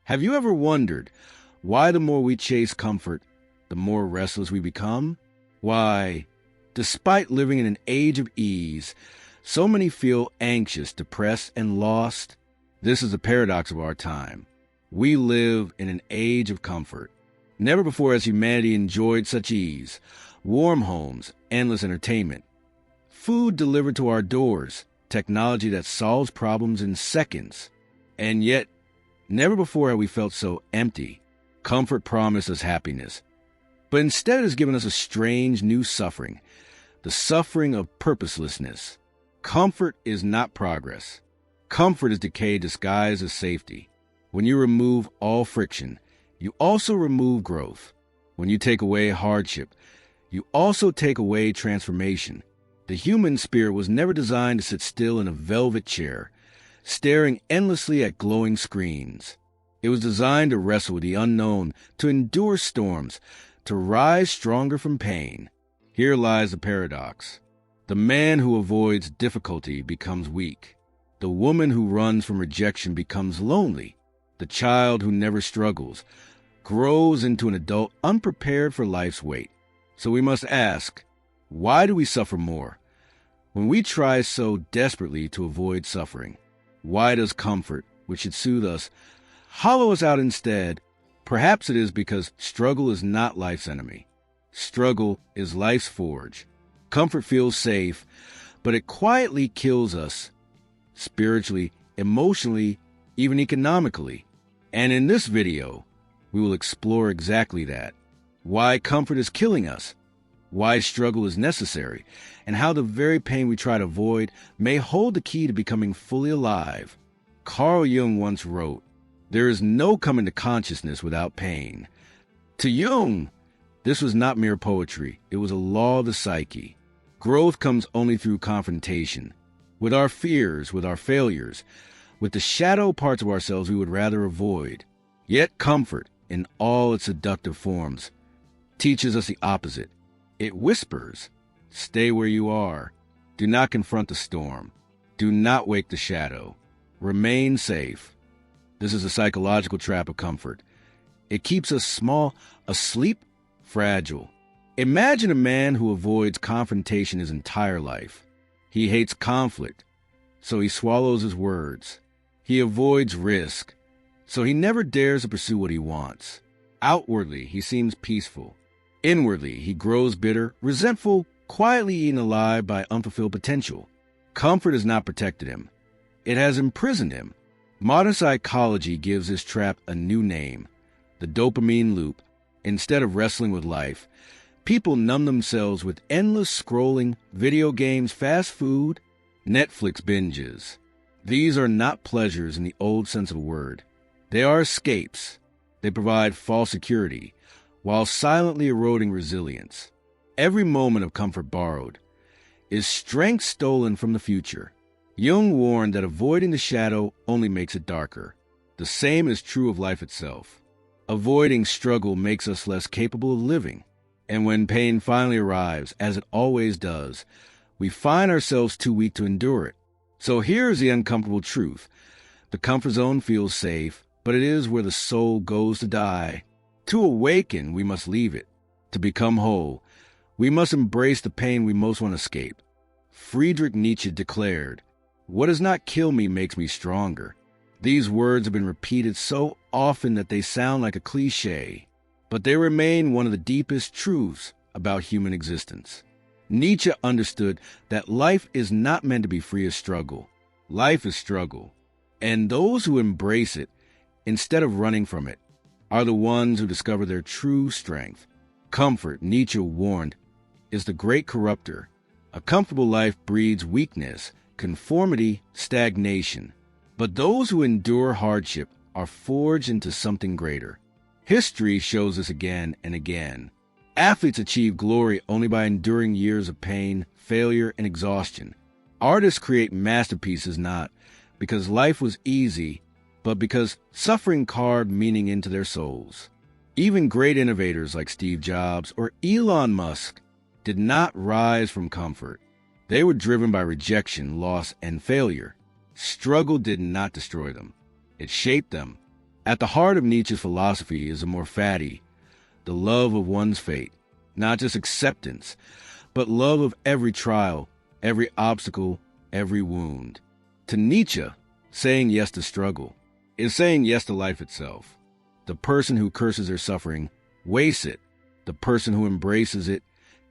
Have you ever wondered why the more we chase comfort, the more restless we become? Why, despite living in an age of ease, so many feel anxious, depressed, and lost? This is the paradox of our time. We live in an age of comfort. Never before has humanity enjoyed such ease, warm homes, endless entertainment, food delivered to our doors, technology that solves problems in seconds. And yet, never before have we felt so empty. Comfort promised us happiness, but instead it has given us a strange new suffering, the suffering of purposelessness. Comfort is not progress. Comfort is decay disguised as safety. When you remove all friction, you also remove growth. When you take away hardship, you also take away transformation. The human spirit was never designed to sit still in a velvet chair, staring endlessly at glowing screens. It was designed to wrestle with the unknown, to endure storms, to rise stronger from pain. Here lies the paradox. The man who avoids difficulty becomes weak. The woman who runs from rejection becomes lonely. The child who never struggles grows into an adult unprepared for life's weight. So we must ask, why do we suffer more? When we try so desperately to avoid suffering, why does comfort, which should soothe us, hollow us out instead? Perhaps it is because struggle is not life's enemy. Struggle is life's forge. Comfort feels safe, but it quietly kills us, spiritually, emotionally, even economically. And in this video, we will explore exactly that. Why comfort is killing us, why struggle is necessary, and how the very pain we try to avoid may hold the key to becoming fully alive. Carl Jung once wrote, "There is no coming to consciousness without pain." To Jung, this was not mere poetry. It was a law of the psyche. Growth comes only through confrontation, with our fears, with our failures, with the shadow parts of ourselves we would rather avoid. Yet comfort, in all its seductive forms, teaches us the opposite. It whispers, "Stay where you are. Do not confront the storm. Do not wake the shadow. Remain safe." This is a psychological trap of comfort. It keeps us small, asleep, fragile. Imagine a man who avoids confrontation his entire life. He hates conflict, so he swallows his words. He avoids risk, so he never dares to pursue what he wants. Outwardly, he seems peaceful. Inwardly, he grows bitter, resentful, quietly eaten alive by unfulfilled potential. Comfort has not protected him. It has imprisoned him. Modern psychology gives this trap a new name, the dopamine loop. Instead of wrestling with life, people numb themselves with endless scrolling, video games, fast food, Netflix binges. These are not pleasures in the old sense of the word. They are escapes. They provide false security, while silently eroding resilience. Every moment of comfort borrowed is strength stolen from the future. Jung warned that avoiding the shadow only makes it darker. The same is true of life itself. Avoiding struggle makes us less capable of living. And when pain finally arrives, as it always does, we find ourselves too weak to endure it. So here's the uncomfortable truth. The comfort zone feels safe, but it is where the soul goes to die. To awaken, we must leave it. To become whole, we must embrace the pain we most want to escape. Friedrich Nietzsche declared, "What does not kill me makes me stronger." These words have been repeated so often that they sound like a cliche, but they remain one of the deepest truths about human existence. Nietzsche understood that life is not meant to be free of struggle. Life is struggle, and those who embrace it, instead of running from it, are the ones who discover their true strength. Comfort, Nietzsche warned, is the great corrupter. A comfortable life breeds weakness, conformity, stagnation. But those who endure hardship are forged into something greater. History shows this again and again. Athletes achieve glory only by enduring years of pain, failure, and exhaustion. Artists create masterpieces not because life was easy, but because suffering carved meaning into their souls. Even great innovators like Steve Jobs or Elon Musk did not rise from comfort. They were driven by rejection, loss, and failure. Struggle did not destroy them. It shaped them. At the heart of Nietzsche's philosophy is a more fatty, the love of one's fate, not just acceptance, but love of every trial, every obstacle, every wound. To Nietzsche, saying yes to struggle is saying yes to life itself. The person who curses their suffering wastes it. The person who embraces it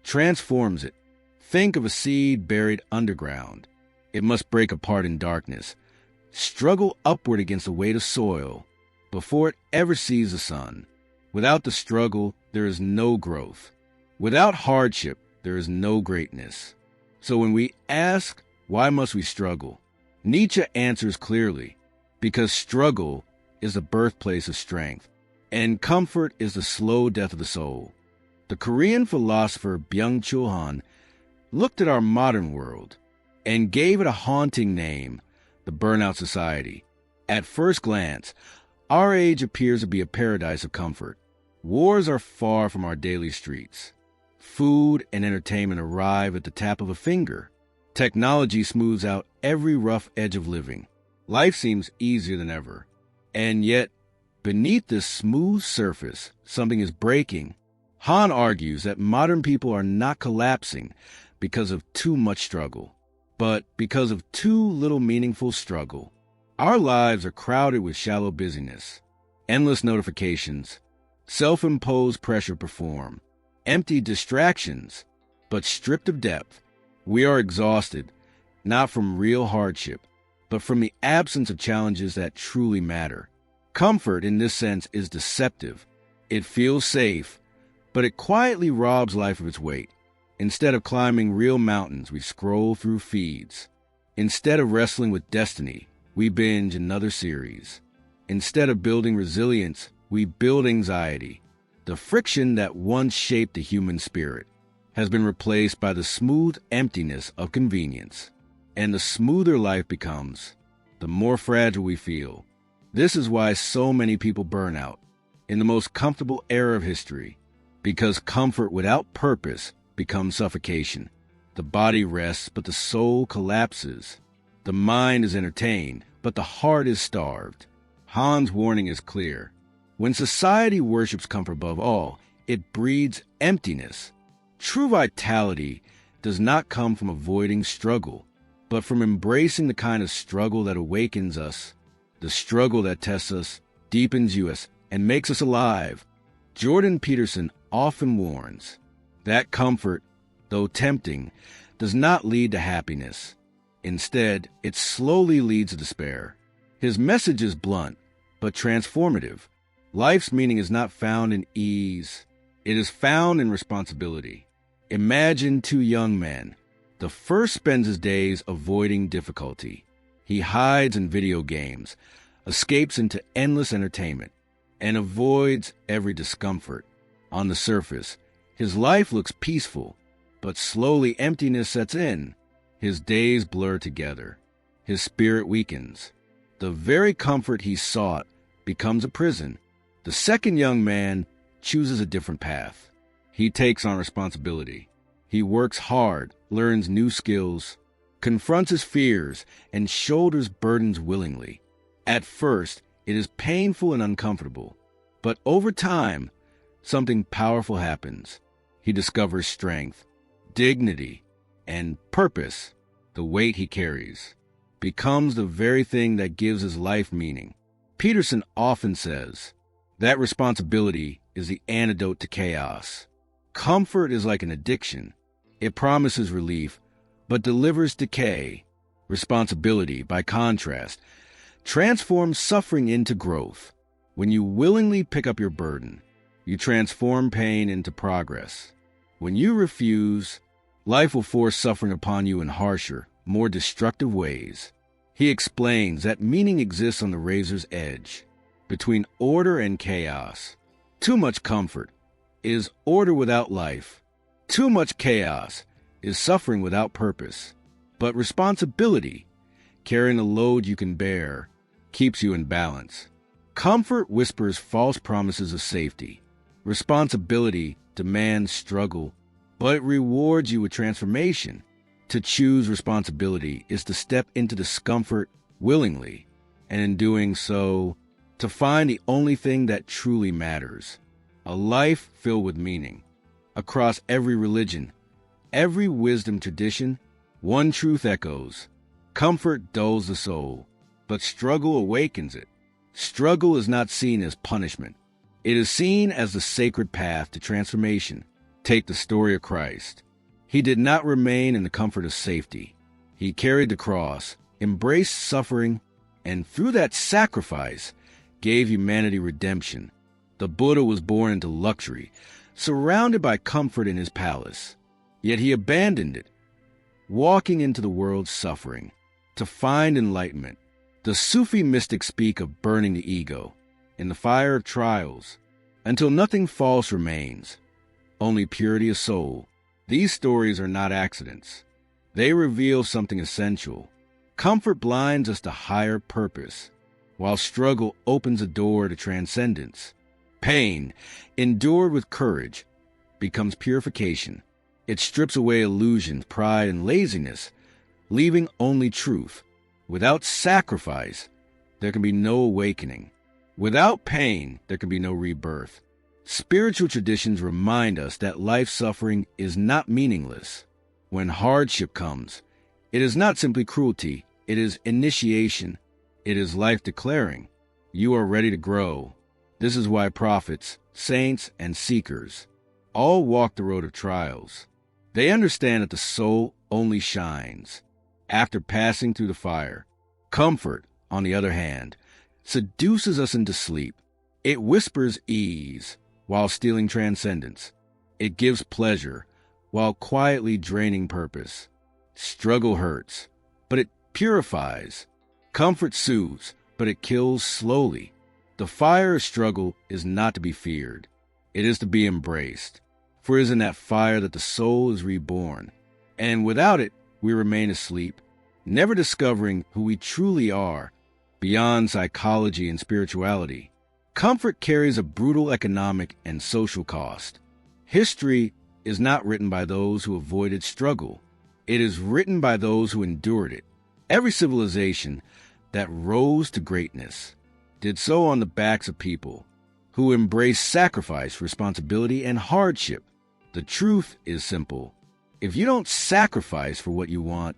transforms it. Think of a seed buried underground. It must break apart in darkness, struggle upward against the weight of soil before it ever sees the sun. Without the struggle, there is no growth. Without hardship, there is no greatness. So when we ask, why must we struggle? Nietzsche answers clearly, because struggle is the birthplace of strength, and comfort is the slow death of the soul. The Korean philosopher Byung-Chul Han looked at our modern world and gave it a haunting name, the Burnout Society. At first glance, our age appears to be a paradise of comfort. Wars are far from our daily streets. Food and entertainment arrive at the tap of a finger. Technology smooths out every rough edge of living. Life seems easier than ever. And yet, beneath this smooth surface, something is breaking. Han argues that modern people are not collapsing because of too much struggle, but because of too little meaningful struggle. Our lives are crowded with shallow busyness, endless notifications, self-imposed pressure to perform, empty distractions, but stripped of depth. We are exhausted, not from real hardship, but from the absence of challenges that truly matter. Comfort, in this sense, is deceptive. It feels safe, but it quietly robs life of its weight. Instead of climbing real mountains, we scroll through feeds. Instead of wrestling with destiny, we binge another series. Instead of building resilience, we build anxiety. The friction that once shaped the human spirit has been replaced by the smooth emptiness of convenience. And the smoother life becomes, the more fragile we feel. This is why so many people burn out in the most comfortable era of history, because comfort without purpose becomes suffocation. The body rests, but the soul collapses. The mind is entertained, but the heart is starved. Han's warning is clear. When society worships comfort above all, it breeds emptiness. True vitality does not come from avoiding struggle, but from embracing the kind of struggle that awakens us, the struggle that tests us, deepens us, and makes us alive. Jordan Peterson often warns that comfort, though tempting, does not lead to happiness. Instead, it slowly leads to despair. His message is blunt, but transformative. Life's meaning is not found in ease. It is found in responsibility. Imagine two young men. The first spends his days avoiding difficulty. He hides in video games, escapes into endless entertainment, and avoids every discomfort. On the surface, his life looks peaceful, but slowly emptiness sets in. His days blur together. His spirit weakens. The very comfort he sought becomes a prison. The second young man chooses a different path. He takes on responsibility. He works hard, learns new skills, confronts his fears, and shoulders burdens willingly. At first, it is painful and uncomfortable, but over time, something powerful happens. He discovers strength, dignity, and purpose. The weight he carries becomes the very thing that gives his life meaning. Peterson often says that responsibility is the antidote to chaos. Comfort is like an addiction. It promises relief, but delivers decay. Responsibility, by contrast, transforms suffering into growth. When you willingly pick up your burden, you transform pain into progress. When you refuse, life will force suffering upon you in harsher, more destructive ways. He explains that meaning exists on the razor's edge, between order and chaos. Too much comfort is order without life. Too much chaos is suffering without purpose. But responsibility, carrying a load you can bear, keeps you in balance. Comfort whispers false promises of safety. Responsibility demands struggle, but it rewards you with transformation. To choose responsibility is to step into discomfort willingly, and in doing so, to find the only thing that truly matters, a life filled with meaning. Across every religion, every wisdom tradition, one truth echoes: comfort dulls the soul, but struggle awakens it. Struggle is not seen as punishment. It is seen as the sacred path to transformation. Take the story of Christ. He did not remain in the comfort of safety. He carried the cross, embraced suffering, and through that sacrifice, gave humanity redemption. The Buddha was born into luxury, surrounded by comfort in his palace. Yet he abandoned it, walking into the world's suffering to find enlightenment. The Sufi mystics speak of burning the ego in the fire of trials until nothing false remains, only purity of soul. These stories are not accidents. They reveal something essential. Comfort blinds us to higher purpose, while struggle opens a door to transcendence. Pain, endured with courage, becomes purification. It strips away illusions, pride, and laziness, leaving only truth. Without sacrifice, there can be no awakening. Without pain, there can be no rebirth. Spiritual traditions remind us that life suffering is not meaningless. When hardship comes, it is not simply cruelty, it is initiation. It is life declaring, you are ready to grow. This is why prophets, saints, and seekers all walk the road of trials. They understand that the soul only shines after passing through the fire. Comfort, on the other hand, seduces us into sleep. It whispers ease while stealing transcendence. It gives pleasure while quietly draining purpose. Struggle hurts, but it purifies. Comfort soothes, but it kills slowly. The fire of struggle is not to be feared. It is to be embraced. For it is in that fire that the soul is reborn. And without it, we remain asleep, never discovering who we truly are, beyond psychology and spirituality. Comfort carries a brutal economic and social cost. History is not written by those who avoided struggle. It is written by those who endured it. Every civilization that rose to greatness did so on the backs of people who embraced sacrifice, responsibility, and hardship. The truth is simple. If you don't sacrifice for what you want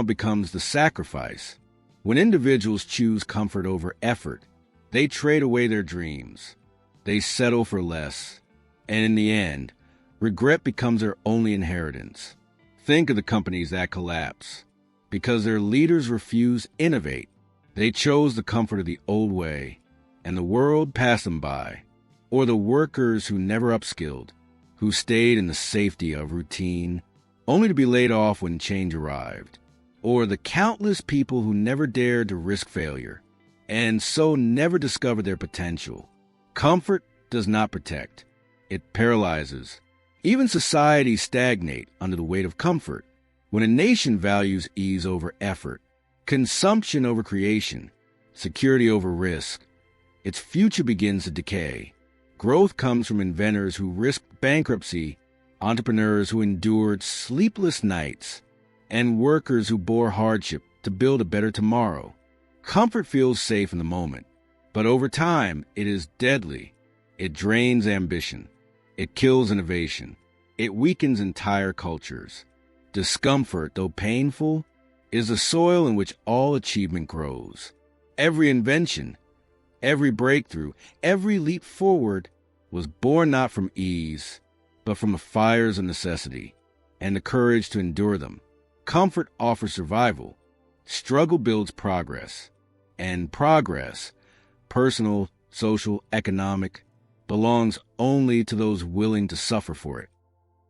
becomes the sacrifice. When individuals choose comfort over effort, they trade away their dreams. They settle for less. And in the end, regret becomes their only inheritance. Think of the companies that collapse because their leaders refused to innovate. They chose the comfort of the old way, and the world passed them by. Or the workers who never upskilled, who stayed in the safety of routine, only to be laid off when change arrived. Or the countless people who never dared to risk failure, and so never discovered their potential. Comfort does not protect. It paralyzes. Even societies stagnate under the weight of comfort. When a nation values ease over effort, consumption over creation, security over risk, its future begins to decay. Growth comes from inventors who risked bankruptcy, entrepreneurs who endured sleepless nights, and workers who bore hardship to build a better tomorrow. Comfort feels safe in the moment, but over time it is deadly. It drains ambition. It kills innovation. It weakens entire cultures. Discomfort, though painful, is the soil in which all achievement grows. Every invention, every breakthrough, every leap forward was born not from ease, but from the fires of necessity and the courage to endure them. Comfort offers survival. Struggle builds progress. And progress, personal, social, economic, belongs only to those willing to suffer for it.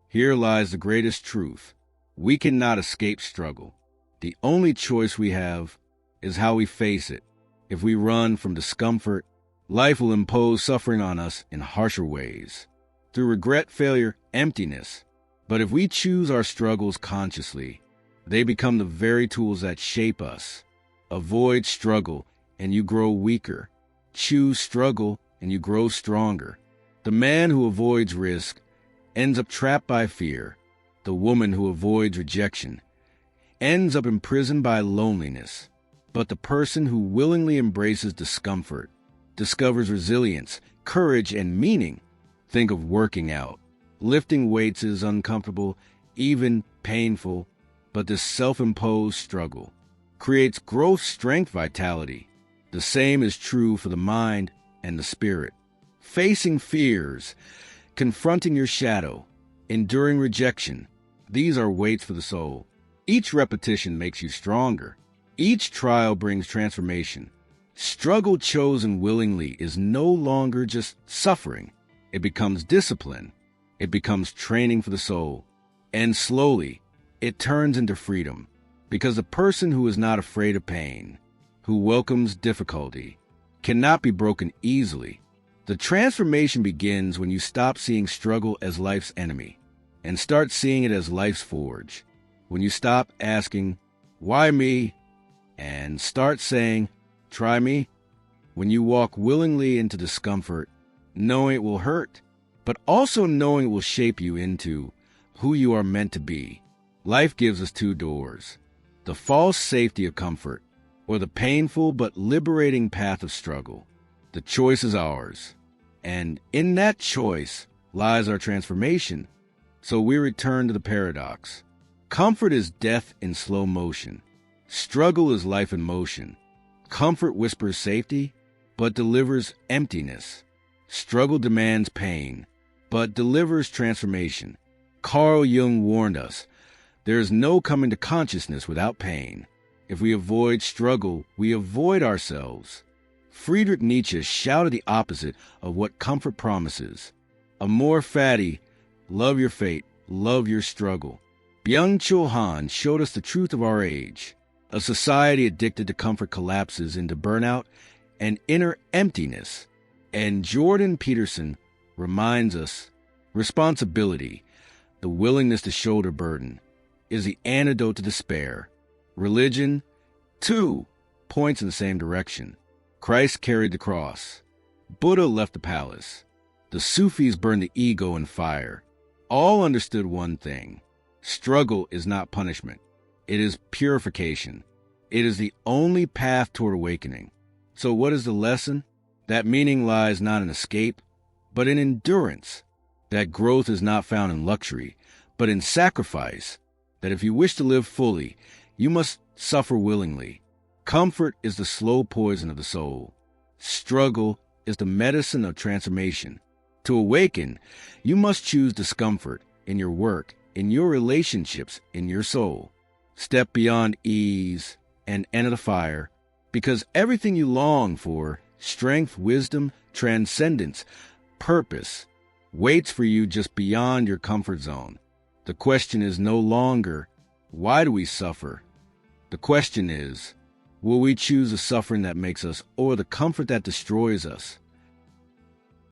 Here lies the greatest truth. We cannot escape struggle. The only choice we have is how we face it. If we run from discomfort, life will impose suffering on us in harsher ways, through regret, failure, emptiness. But if we choose our struggles consciously, they become the very tools that shape us. Avoid struggle, and you grow weaker. Choose struggle, and you grow stronger. The man who avoids risk ends up trapped by fear. The woman who avoids rejection ends up imprisoned by loneliness. But the person who willingly embraces discomfort discovers resilience, courage, and meaning. Think of working out. Lifting weights is uncomfortable, even painful, but this self-imposed struggle creates growth, strength, vitality. The same is true for the mind and the spirit. Facing fears, confronting your shadow, enduring rejection, these are weights for the soul. Each repetition makes you stronger. Each trial brings transformation. Struggle chosen willingly is no longer just suffering. It becomes discipline. It becomes training for the soul. And slowly, it turns into freedom. Because the person who is not afraid of pain, who welcomes difficulty, cannot be broken easily. The transformation begins when you stop seeing struggle as life's enemy and start seeing it as life's forge. When you stop asking, why me? And start saying, try me. When you walk willingly into discomfort, knowing it will hurt, but also knowing it will shape you into who you are meant to be. Life gives us two doors: the false safety of comfort, or the painful but liberating path of struggle. The choice is ours, and in that choice lies our transformation. So we return to the paradox. Comfort is death in slow motion. Struggle is life in motion. Comfort whispers safety, but delivers emptiness. Struggle demands pain, but delivers transformation. Carl Jung warned us, there is no coming to consciousness without pain. If we avoid struggle, we avoid ourselves. Friedrich Nietzsche shouted the opposite of what comfort promises. A more fatty, love your fate, love your struggle. Byung-Chul Han showed us the truth of our age. A society addicted to comfort collapses into burnout and inner emptiness. And Jordan Peterson reminds us, responsibility, the willingness to shoulder burden, is the antidote to despair. Religion, too, points in the same direction. Christ carried the cross. Buddha left the palace. The Sufis burned the ego in fire. All understood one thing: struggle is not punishment. It is purification. It is the only path toward awakening. So what is the lesson? That meaning lies not in escape, but in endurance. That growth is not found in luxury, but in sacrifice. That if you wish to live fully, you must suffer willingly. Comfort is the slow poison of the soul. Struggle is the medicine of transformation. To awaken, you must choose discomfort in your work, in your relationships, in your soul. Step beyond ease and enter the fire, because everything you long for, strength, wisdom, transcendence, purpose, waits for you just beyond your comfort zone. The question is no longer, why do we suffer? The question is, will we choose the suffering that makes us or the comfort that destroys us?